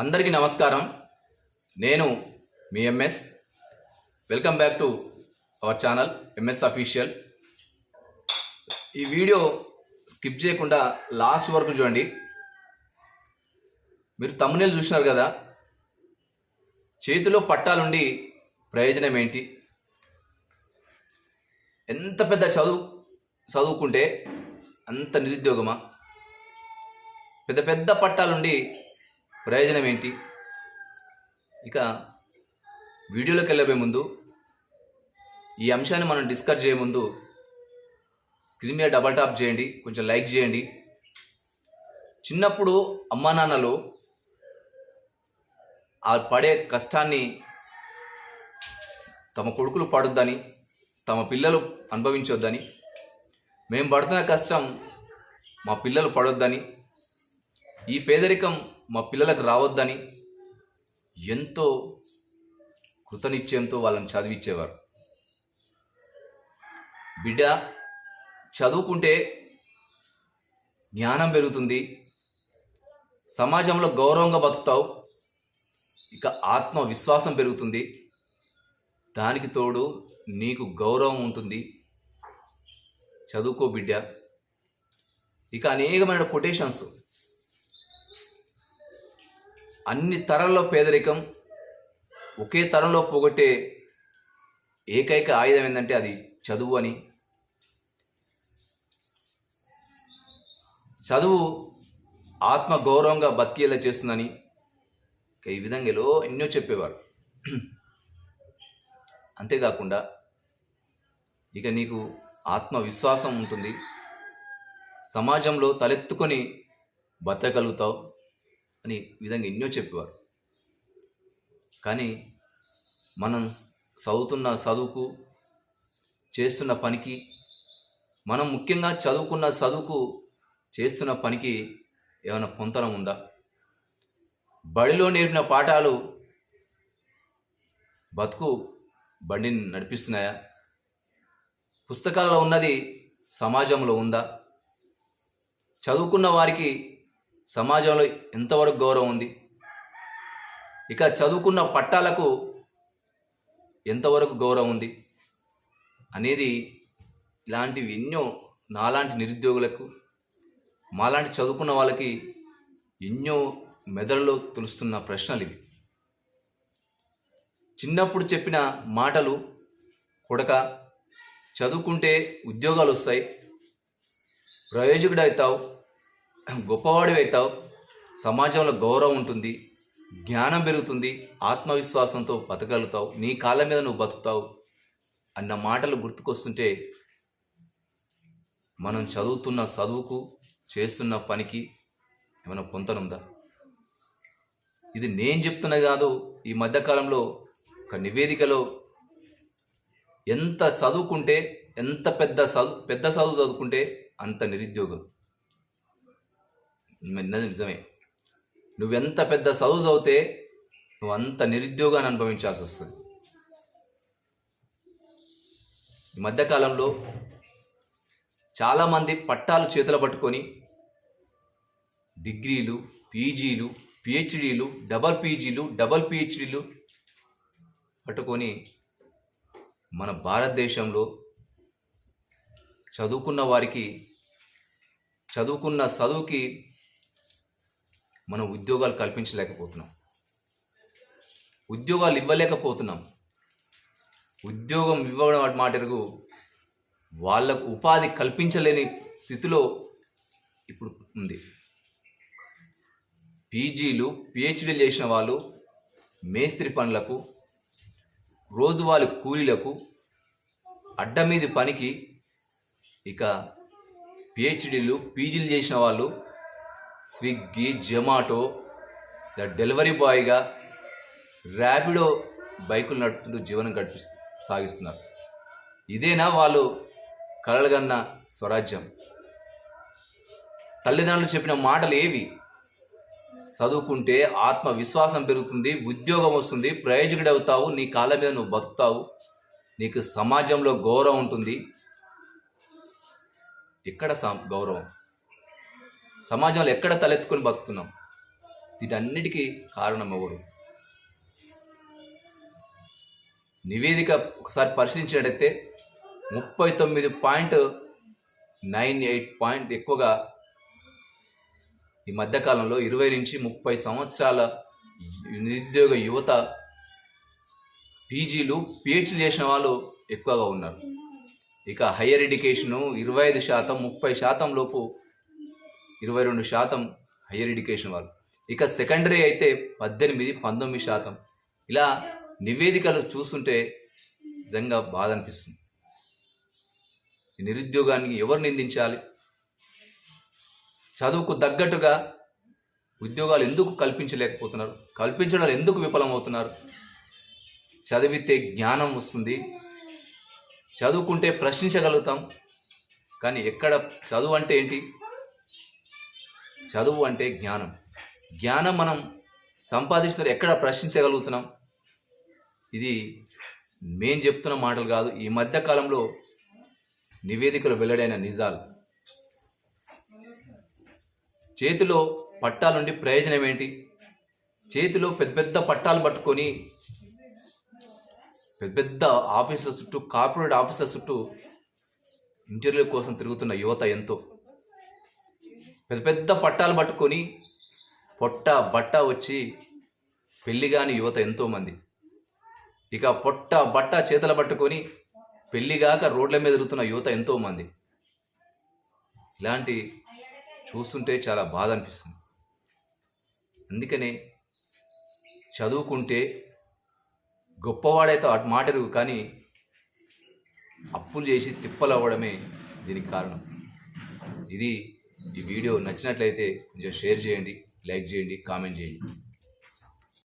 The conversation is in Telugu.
అందరికీ నమస్కారం. నేను మీ MS. Welcome back to our channel MS official. ఈ వీడియో స్కిప్ చేయకుండా లాస్ట్ వరకు చూడండి. మీరు తమ్మునేలు చూసినారు కదా, చేతిలో పట్టాలుండి ప్రయోజనం ఏంటి? ఎంత పెద్ద చదువుకుంటే అంత నిరుద్యోగమా? పెద్ద పెద్ద పట్టాలుండి ప్రయోజనం ఏంటి? ఇక వీడియోలోకి వెళ్ళబోయే ముందు, ఈ అంశాన్ని మనం డిస్కస్ చేయే ముందు స్క్రీన్ మీద డబల్ టాప్ చేయండి, కొంచెం లైక్ చేయండి. చిన్నప్పుడు అమ్మా నాన్నలు ఆ పడే కష్టాన్ని తమ కొడుకులు పడొద్దని, తమ పిల్లలు అనుభవించొద్దని, మేము పడుతున్న కష్టం మా పిల్లలు పడొద్దని, ఈ పేదరికం మా పిల్లలకు రావద్దని ఎంతో కృతనిశ్చయంతో వాళ్ళని చదివించేవారు. బిడ్డ, చదువుకుంటే జ్ఞానం పెరుగుతుంది, సమాజంలో గౌరవంగా బతుకుతావు, ఇక ఆత్మవిశ్వాసం పెరుగుతుంది, దానికి తోడు నీకు గౌరవం ఉంటుంది. చదువుకో బిడ్డ. ఇక అనేకమైన కొటేషన్స్. అన్ని తరంలో పేదరికం ఒకే తరంలో పోగొట్టే ఏకైక ఆయుధం ఏంటంటే అది చదువు అని. చదువు ఆత్మ గౌరవంగా బతికేలా చేస్తుందని ఈ విధంగా ఎన్నో చెప్పేవారు. అంతేకాకుండా ఇక నీకు ఆత్మవిశ్వాసం ఉంటుంది, సమాజంలో తలెత్తుకొని బతకగలుగుతావు అని విధంగా ఎన్నో చెప్పేవారు. కానీ మనం చదువుతున్న చదువుకు, చేస్తున్న పనికి, మనం ముఖ్యంగా చదువుకున్న చదువుకు చేస్తున్న పనికి ఏమైనా పొంతనం ఉందా? బడిలో నేర్పిన పాఠాలు బతుకు బండిని నడిపిస్తున్నాయా? పుస్తకాల్లో ఉన్నది సమాజంలో ఉందా? చదువుకున్న వారికి సమాజంలో ఎంతవరకు గౌరవం ఉంది? ఇక చదువుకున్న పట్టాలకు ఎంతవరకు గౌరవం ఉంది అనేది ఇలాంటివి ఎన్నో నాలాంటి నిరుద్యోగులకు, మాలాంటి చదువుకున్న వాళ్ళకి ఎన్నో మెదడులో తులుస్తున్న ప్రశ్నలు ఇవి. చిన్నప్పుడు చెప్పిన మాటలు, కొడక చదువుకుంటే ఉద్యోగాలు వస్తాయి, ప్రయోజకుడు అవుతావు, గొప్పవాడివి అవుతావు, సమాజంలో గౌరవం ఉంటుంది, జ్ఞానం పెరుగుతుంది, ఆత్మవిశ్వాసంతో బతకగలుగుతావు, నీ కాళ్ళ మీద నువ్వు బతుకుతావు అన్న మాటలు గుర్తుకొస్తుంటే మనం చదువుతున్న చదువుకు, చేస్తున్న పనికి ఏమైనా పొంతనుందా? ఇది నేను చెప్తున్నది కాదు. ఈ మధ్యకాలంలో ఒక నివేదికలో ఎంత చదువుకుంటే, ఎంత పెద్ద చదువు చదువుకుంటే అంత నిరుద్యోగం. నిజమే. నువ్వెంత పెద్ద చదువు చదివితే నువ్వు అంత నిరుద్యోగాన్ని అనుభవించాల్సి వస్తుంది. ఈ మధ్యకాలంలో చాలామంది పట్టాలు చేతులు పట్టుకొని డిగ్రీలు, పీజీలు, పిహెచ్డీలు, డబల్ పీజీలు, డబల్ పిహెచ్డీలు పట్టుకొని మన భారతదేశంలో చదువుకున్న వారికి, చదువుకున్న చదువుకి మనం ఉద్యోగాలు కల్పించలేకపోతున్నాం, ఉద్యోగాలు ఇవ్వలేకపోతున్నాం. ఉద్యోగం ఇవ్వడం మాటకు వాళ్ళకు ఉపాధి కల్పించలేని స్థితిలో ఇప్పుడు ఉంది. పీజీలు, పిహెచ్డీలు చేసిన వాళ్ళు మేస్త్రి పనులకు, రోజువారీ కూలీలకు, అడ్డమీది పనికి, ఇక పిహెచ్డీలు, పీజీలు చేసిన వాళ్ళు స్విగ్గీ, జొమాటో, డెలివరీ బాయ్గా, ర్యాపిడో బైకులు నడుపుతూ జీవనం సాగిస్తున్నారు. ఇదేనా వాళ్ళు కలలుగన్న స్వరాజ్యం? తల్లిదండ్రులు చెప్పిన మాటలు ఏవి? చదువుకుంటే ఆత్మవిశ్వాసం పెరుగుతుంది, ఉద్యోగం వస్తుంది, ప్రయోజకుడు అవుతావు, నీ కాళ్ళ మీద నువ్వు బతుకుతావు, నీకు సమాజంలో గౌరవం ఉంటుంది. ఎక్కడ గౌరవం? సమాజంలో ఎక్కడ తలెత్తుకొని బతుకుతున్నాం? వీటన్నిటికీ కారణం ఎవరు? నివేదిక ఒకసారి పరిశీలించినట్టయితే 39.98 ఎక్కువగా ఈ మధ్యకాలంలో 20 నుంచి 30 సంవత్సరాల నిరుద్యోగ యువత పీజీలు పిహెచ్డీ చేసిన వాళ్ళు ఎక్కువగా ఉన్నారు. ఇక హయ్యర్ ఎడ్యుకేషను 25%, 30% లోపు 22% హయ్యర్ ఎడ్యుకేషన్ వాళ్ళు. ఇక సెకండరీ అయితే 18, 19%. ఇలా నివేదికలు చూస్తుంటే నిజంగా బాధ అనిపిస్తుంది. ఈ నిరుద్యోగాన్ని ఎవరు నిందించాలి? చదువుకు తగ్గట్టుగా ఉద్యోగాలు ఎందుకు కల్పించలేకపోతున్నారు? కల్పించడం ఎందుకు విఫలమవుతున్నారు? చదివితే జ్ఞానం వస్తుంది, చదువుకుంటే ప్రశ్నించగలుగుతాం. కానీ ఎక్కడ చదువు అంటే ఏంటి? చదువు అంటే జ్ఞానం. జ్ఞానం మనం సంపాదిస్తున్న ఎక్కడ ప్రశ్నించగలుగుతున్నాం? ఇది మేం చెప్తున్న మాటలు కాదు, ఈ మధ్య కాలంలో నివేదికలు వెల్లడైన నిజాలు. చేతిలో పట్టాలుండి ప్రయోజనం ఏంటి? చేతిలో పెద్ద పెద్ద పట్టాలు పట్టుకొని పెద్ద పెద్ద ఆఫీసుల చుట్టూ, కార్పొరేట్ ఆఫీసుల చుట్టూ ఇంటర్వ్యూ కోసం తిరుగుతున్న యువత ఎంతో. పెద్ద పెద్ద పట్టాలు పట్టుకొని పొట్ట బట్ట వచ్చి పెళ్లి కాని యువత ఎంతోమంది. ఇక పొట్ట బట్ట చేతులు పట్టుకొని పెళ్లిగాక రోడ్ల మీద తిరుగుతున్న యువత ఎంతోమంది. ఇలాంటి చూస్తుంటే చాలా బాధ అనిపిస్తుంది. అందుకనే చదువుకుంటే గొప్పవాడైతే అటు మాటరు, కానీ అప్పులు చేసి తిప్పలు అవ్వడమే దీనికి కారణం. ఈ వీడియో నచ్చినట్లయితే కొంచెం షేర్ చేయండి, లైక్ చేయండి, కామెంట్ చేయండి.